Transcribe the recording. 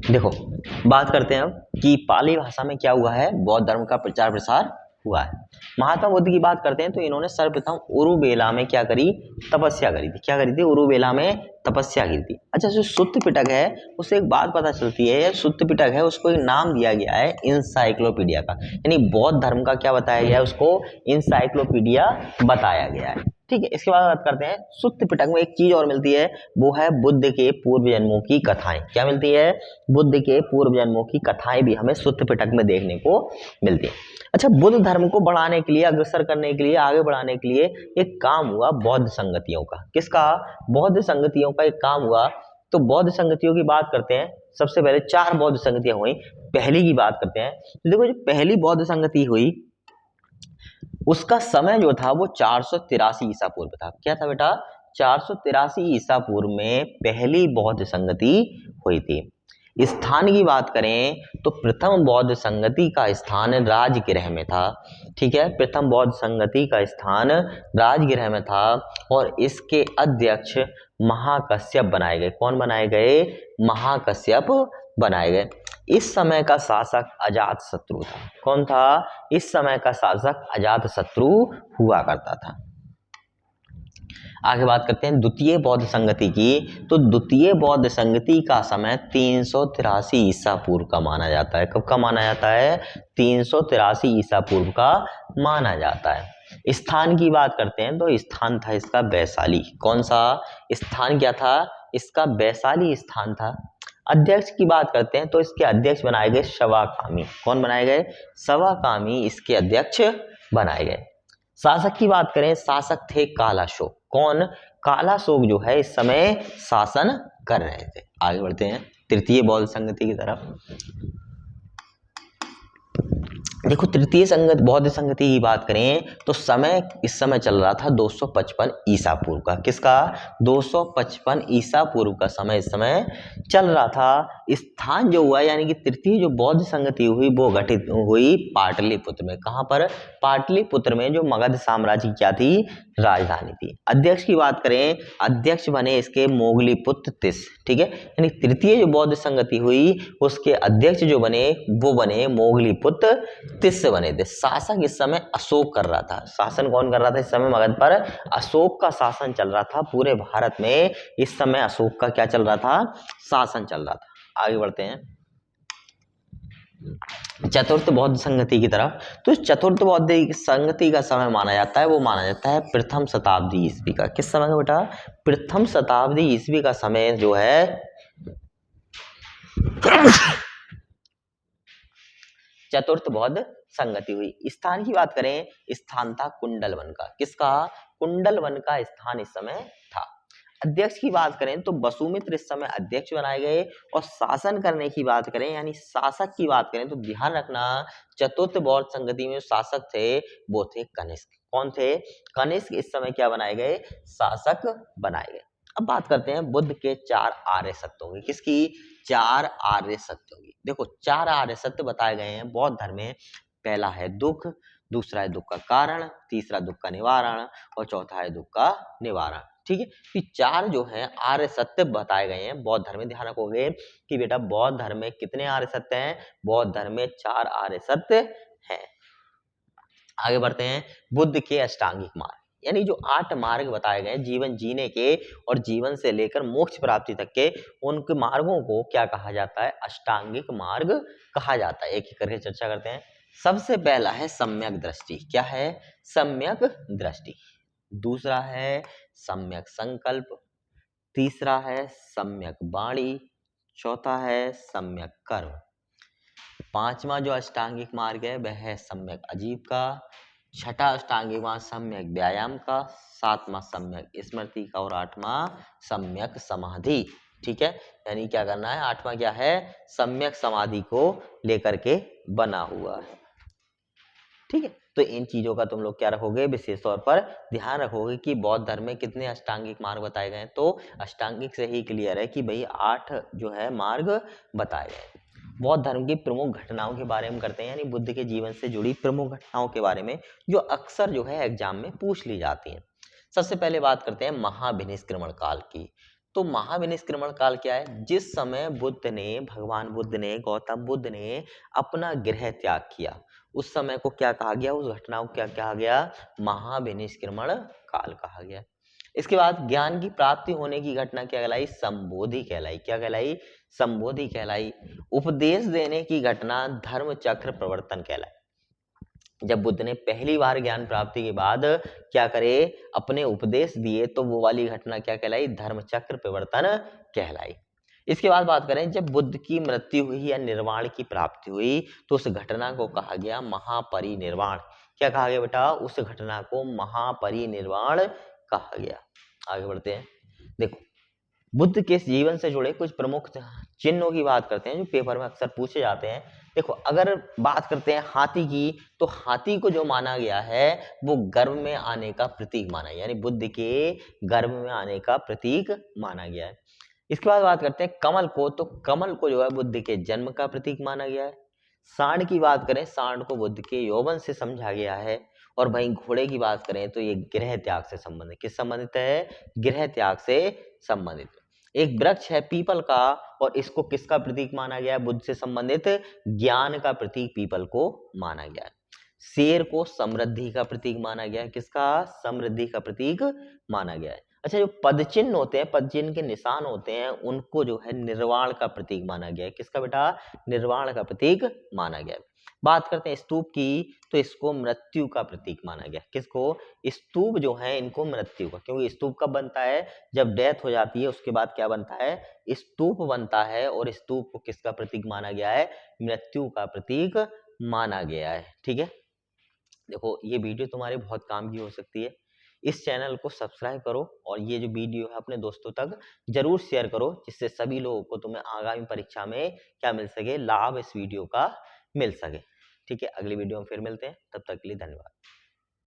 देखो, बात करते हैं अब कि पाली भाषा में क्या हुआ है, बौद्ध धर्म का प्रचार प्रसार हुआ है। महात्मा बुद्ध की बात करते हैं तो इन्होंने सर्वप्रथम उरुबेला में क्या करी, तपस्या करी थी। क्या करी थी, उरुबेला में तपस्या की थी। अच्छा, जो सुत्त पिटक है उससे एक बात पता चलती है, सुत्त पिटक है उसको एक नाम दिया गया है इंसाइक्लोपीडिया का, यानी बौद्ध धर्म का क्या बताया गया है, उसको इंसाइक्लोपीडिया बताया गया है। ठीक है, इसके बाद बात करते हैं सुत्त पिटक में एक चीज और मिलती है, वो है बुद्ध के पूर्व जन्मों की कथाएं। क्या मिलती है, बुद्ध के पूर्व जन्मों की कथाएं भी हमें सुत्त पिटक में देखने को मिलती है। अच्छा, बुद्ध धर्म को बढ़ाने के लिए, अग्रसर करने के लिए, आगे बढ़ाने के लिए एक काम हुआ बौद्ध संगतियों का। किसका, बौद्ध संगतियों का एक काम हुआ। तो बौद्ध संगतियों की बात करते हैं। सबसे पहले 4 बौद्ध संगतियां हुई। पहली की बात करते हैं तो देखो, जो पहली बौद्ध संगति हुई उसका समय जो था वो 483 ईसा पूर्व था। क्या था बेटा, 483 ईसा पूर्व में पहली बौद्ध संगति हुई थी। स्थान की बात करें तो प्रथम बौद्ध संगति का स्थान राजगृह में था। ठीक है, प्रथम बौद्ध संगति का स्थान राजगृह में था और इसके अध्यक्ष महाकश्यप बनाए गए। कौन बनाए गए, महाकश्यप बनाए गए। इस समय का शासक अजातशत्रु था। कौन था, इस समय का शासक अजातशत्रु हुआ करता था। आगे बात करते हैं द्वितीय बौद्ध संगति की। तो द्वितीय बौद्ध संगति का समय 383 ईसा पूर्व का माना जाता है। कब का माना जाता है, 383 ईसा पूर्व का माना जाता है। स्थान की बात करते हैं तो स्थान था इसका वैशाली। कौन सा स्थान, क्या था इसका, वैशाली स्थान था। अध्यक्ष की बात करते हैं तो इसके अध्यक्ष बनाए गए शवाकामी। कौन बनाए गए, शवाकामी इसके अध्यक्ष बनाए गए। शासक की बात करें, शासक थे कालाशोक। कौन, कालाशोक जो है इस समय शासन कर रहे थे। आगे बढ़ते हैं तृतीय बौद्ध संगति की तरफ। देखो, तृतीय संगत बौद्ध संगति की बात करें तो समय इस समय चल रहा था 255 ईसा पूर्व का। किसका, 255 ईसा पूर्व का समय इस समय चल रहा था। स्थान जो हुआ यानी कि तृतीय जो बौद्ध संगति हुई वो गठित हुई पाटलिपुत्र में। कहां पर, पाटलिपुत्र में, जो मगध साम्राज्य की क्या थी, राजधानी थी। अध्यक्ष की बात करें, अध्यक्ष बने इसके मोगलीपुत्र तिस। ठीक है, यानी तृतीय जो बौद्ध संगति हुई उसके अध्यक्ष जो बने वो बने मोगलीपुत्र तिस बने थे। शासक इस समय अशोक कर रहा था। शासन कौन कर रहा था इस समय मगध पर, अशोक का शासन चल रहा था पूरे भारत में। इस समय अशोक का क्या चल रहा था, शासन चल रहा था। आगे बढ़ते हैं चतुर्थ बौद्ध संगति की तरफ। तो इस चतुर्थ बौद्ध संगति का समय माना जाता है, वो माना जाता है प्रथम शताब्दी ईस्वी का। किस समय का बेटा, प्रथम शताब्दी ईस्वी का समय जो है चतुर्थ बौद्ध संगति हुई। स्थान की बात करें, स्थान था कुंडलवन का। किसका, कुंडलवन का स्थान इस समय था। अध्यक्ष की बात करें तो वसुमित्र इस समय अध्यक्ष बनाए गए। और शासन करने की बात करें यानी शासक की बात करें तो ध्यान रखना, चतुर्थ बौद्ध संगति में शासक थे वो थे कनिष्क। कौन थे, कनिष्क इस समय क्या बनाए गए, शासक बनाए गए। अब बात करते हैं बुद्ध के 4 आर्य सत्यों की। किसकी, 4 आर्य सत्यों की। देखो, 4 आर्य सत्य बताए गए हैं बौद्ध धर्म में। पहला है दुख, दूसरा है दुख का कारण, तीसरा दुख का निवारण और चौथा है दुख का निवारण। ठीक है, ये 4 जो है आर्य सत्य बताए गए हैं बौद्ध धर्म में। ध्यान रखोगे कि बेटा बौद्ध धर्म में कितने आर्य सत्य हैं, बौद्ध धर्म में 4 आर्य सत्य हैं। आगे बढ़ते हैं बुद्ध के अष्टांगिक मार्ग, यानी जो 8 मार्ग बताए गए जीवन जीने के और जीवन से लेकर मोक्ष प्राप्ति तक के, उनके मार्गों को क्या कहा जाता है, अष्टांगिक मार्ग कहा जाता है। एक एक करके चर्चा करते हैं। सबसे पहला है सम्यक दृष्टि। क्या है, सम्यक दृष्टि। दूसरा है सम्यक संकल्प, तीसरा है सम्यक वाणी, चौथा है सम्यक कर्म, पांचवा जो अष्टांगिक मार्ग है वह है सम्यक आजीविका, छठा अष्टांगिक मार्ग सम्यक व्यायाम का, सातवां सम्यक स्मृति का और आठवां सम्यक समाधि। ठीक है, यानी क्या करना है, आठवां क्या है, सम्यक समाधि को लेकर के बना हुआ है। ठीक है, तो इन चीजों का तुम लोग क्या रखोगे, विशेष तौर पर ध्यान रखोगे कि बौद्ध धर्म में कितने अष्टांगिक मार्ग बताए गए हैं। तो अष्टांगिक से ही क्लियर है कि भाई 8 जो है मार्ग बताए गए। बौद्ध धर्म की प्रमुख घटनाओं के बारे में करते हैं, यानी बुद्ध के जीवन से जुड़ी प्रमुख घटनाओं के बारे में जो अक्सर जो है एग्जाम में पूछ ली जाती हैं। सबसे पहले बात करते हैं महाभिनिष्क्रमण काल की। तो महाविनिष्क्रमण काल क्या है? जिस समय भगवान बुद्ध ने, गौतम बुद्ध ने अपना गृह त्याग किया, उस समय को क्या कहा गया? उस घटना को क्या कहा गया? महाविनिष्क्रमण काल कहा गया। इसके बाद ज्ञान की प्राप्ति होने की घटना क्या कहलाई? संबोधि कहलाई। क्या कहलाई? संबोधि कहलाई। उपदेश देने की घटना धर्म चक्र प्रवर्तन कहलाई। जब बुद्ध ने पहली बार ज्ञान प्राप्ति के बाद क्या करे? अपने उपदेश दिए, तो वो वाली घटना क्या कहलाई? धर्म चक्र प्रवर्तन कहलाई। इसके बाद बात करें, जब बुद्ध की मृत्यु हुई या निर्वाण की प्राप्ति हुई, तो उस घटना को कहा गया महापरिनिर्वाण। क्या कहा गया बेटा? उस घटना को महापरिनिर्वाण कहा गया। आगे बढ़ते हैं। देखो, बुद्ध के जीवन से जुड़े कुछ प्रमुख चिन्हों की बात करते हैं जो पेपर में अक्सर पूछे जाते हैं। देखो, अगर बात करते हैं हाथी की, तो हाथी को जो माना गया है वो गर्भ में आने का प्रतीक माना गया, यानी बुद्ध के गर्भ में आने का प्रतीक माना गया है। इसके बाद बात करते हैं कमल को, तो कमल को जो है बुद्ध के जन्म का प्रतीक माना गया है। सांड की बात करें, सांड को बुद्ध के यौवन से समझा गया है। और वहीं घोड़े की बात करें तो ये गृह त्याग से संबंधित, किस संबंधित है? गृह त्याग से संबंधित। एक वृक्ष है पीपल का, और इसको किसका प्रतीक माना गया है? बुद्ध से संबंधित ज्ञान का प्रतीक पीपल को माना गया है। शेर को समृद्धि का प्रतीक माना गया है। किसका? समृद्धि का प्रतीक माना गया है। अच्छा, जो पदचिन्ह होते हैं, पदचिन्ह के निशान होते हैं, उनको जो है निर्वाण का प्रतीक माना गया है। किसका बेटा? निर्वाण का प्रतीक माना गया है। बात करते हैं स्तूप की, तो इसको मृत्यु का प्रतीक माना गया। किसको? स्तूप जो है इनको मृत्यु का, क्योंकि स्तूप कब बनता है? जब डेथ हो जाती है, उसके बाद क्या बनता है? स्तूप बनता है। और स्तूप को किसका प्रतीक माना गया है? मृत्यु का प्रतीक माना गया है। ठीक है, देखो ये वीडियो तुम्हारे बहुत काम की हो सकती है। इस चैनल को सब्सक्राइब करो, और ये जो वीडियो है अपने दोस्तों तक जरूर शेयर करो, जिससे सभी लोगों को तुम्हें आगामी परीक्षा में क्या मिल सके? लाभ इस वीडियो का मिल सके। ठीक है, अगली वीडियो में फिर मिलते हैं, तब तक के लिए धन्यवाद।